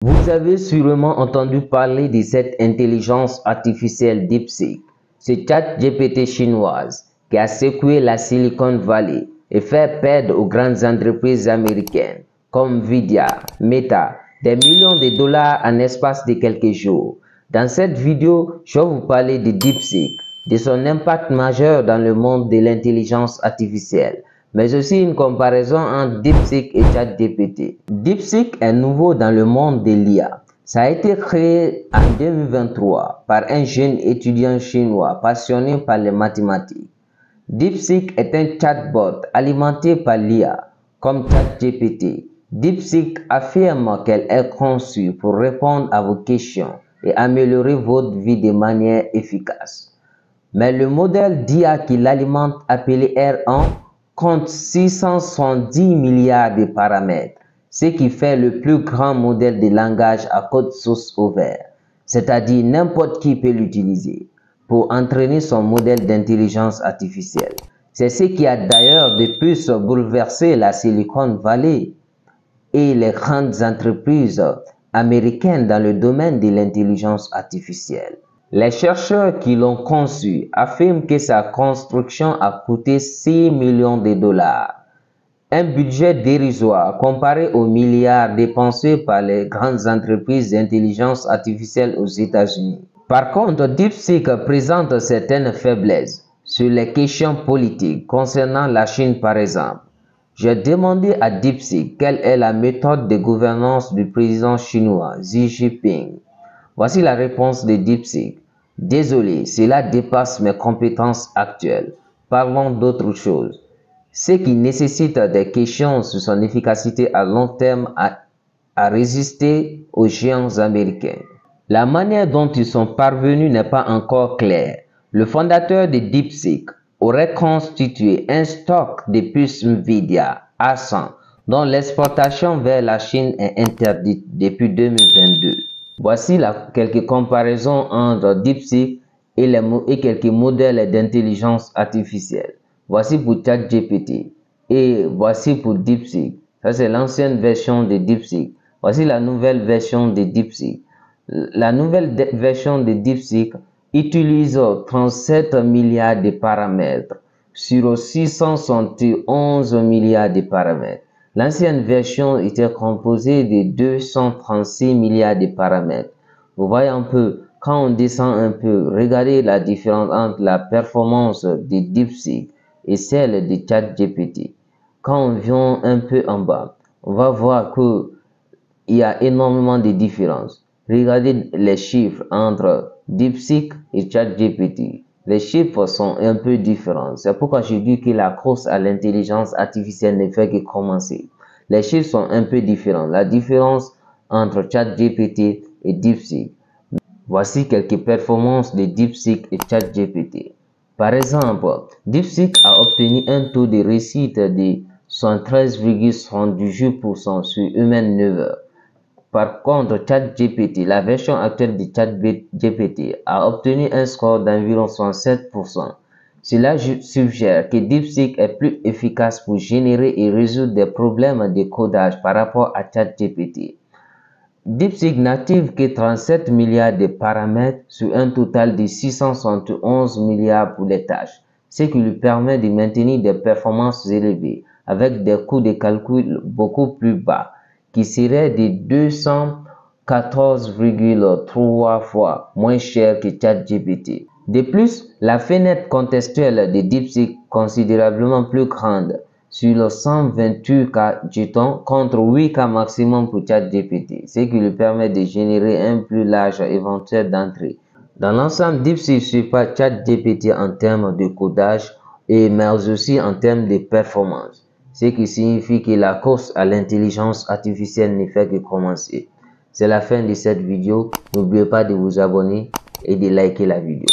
Vous avez sûrement entendu parler de cette intelligence artificielle DeepSeek, ce chat GPT chinoise qui a secoué la Silicon Valley et fait perdre aux grandes entreprises américaines comme Nvidia, Meta, des millions de dollars en espace de quelques jours. Dans cette vidéo, je vais vous parler de DeepSeek, de son impact majeur dans le monde de l'intelligence artificielle, mais aussi une comparaison entre DeepSeek et ChatGPT. DeepSeek est nouveau dans le monde de l'IA. Ça a été créé en 2023 par un jeune étudiant chinois passionné par les mathématiques. DeepSeek est un chatbot alimenté par l'IA, comme ChatGPT. DeepSeek affirme qu'elle est conçue pour répondre à vos questions et améliorer votre vie de manière efficace. Mais le modèle d'IA qui l'alimente, appelé R1, compte 670 milliards de paramètres, ce qui fait le plus grand modèle de langage à code source ouvert, c'est-à-dire n'importe qui peut l'utiliser pour entraîner son modèle d'intelligence artificielle. C'est ce qui a d'ailleurs de plus bouleversé la Silicon Valley et les grandes entreprises américaines dans le domaine de l'intelligence artificielle. Les chercheurs qui l'ont conçu affirment que sa construction a coûté 6 millions de dollars, un budget dérisoire comparé aux milliards dépensés par les grandes entreprises d'intelligence artificielle aux États-Unis. Par contre, DeepSeek présente certaines faiblesses sur les questions politiques concernant la Chine par exemple. J'ai demandé à DeepSeek quelle est la méthode de gouvernance du président chinois Xi Jinping. Voici la réponse de DeepSeek. Désolé, cela dépasse mes compétences actuelles. Parlons d'autre chose. Ce qui nécessite des questions sur son efficacité à long terme à résister aux géants américains. La manière dont ils sont parvenus n'est pas encore claire. Le fondateur de DeepSeek aurait constitué un stock de puces Nvidia A100 dont l'exportation vers la Chine est interdite depuis 2022. Voici quelques comparaisons entre DeepSeek et quelques modèles d'intelligence artificielle. Voici pour ChatGPT et voici pour DeepSeek. Ça, c'est l'ancienne version de DeepSeek. Voici la nouvelle version de DeepSeek. La nouvelle version de DeepSeek utilise 37 milliards de paramètres sur 671 milliards de paramètres. L'ancienne version était composée de 236 milliards de paramètres. Vous voyez un peu, quand on descend un peu, regardez la différence entre la performance de DeepSeek et celle de ChatGPT. Quand on vient un peu en bas, on va voir qu'il y a énormément de différences. Regardez les chiffres entre DeepSeek et ChatGPT. Les chiffres sont un peu différents. C'est pourquoi je dis que la course à l'intelligence artificielle ne fait que commencer. Les chiffres sont un peu différents. La différence entre ChatGPT et DeepSeek. Voici quelques performances de DeepSeek et ChatGPT. Par exemple, DeepSeek a obtenu un taux de réussite de 113,78% sur Human 9 heures. Par contre, ChatGPT, la version actuelle de ChatGPT, a obtenu un score d'environ 67%. Cela suggère que DeepSeek est plus efficace pour générer et résoudre des problèmes de codage par rapport à ChatGPT. DeepSeek n'active que 37 milliards de paramètres sur un total de 671 milliards pour les tâches, ce qui lui permet de maintenir des performances élevées avec des coûts de calcul beaucoup plus bas, qui serait de 214,3 fois moins cher que ChatGPT. De plus, la fenêtre contextuelle de DeepSeek est considérablement plus grande, sur 128 cas jetons contre 8 cas maximum pour ChatGPT, ce qui lui permet de générer un plus large éventuel d'entrée. Dans l'ensemble, DeepSeek suit pas ChatGPT en termes de codage mais aussi en termes de performance, ce qui signifie que la course à l'intelligence artificielle ne fait que commencer. C'est la fin de cette vidéo. N'oubliez pas de vous abonner et de liker la vidéo.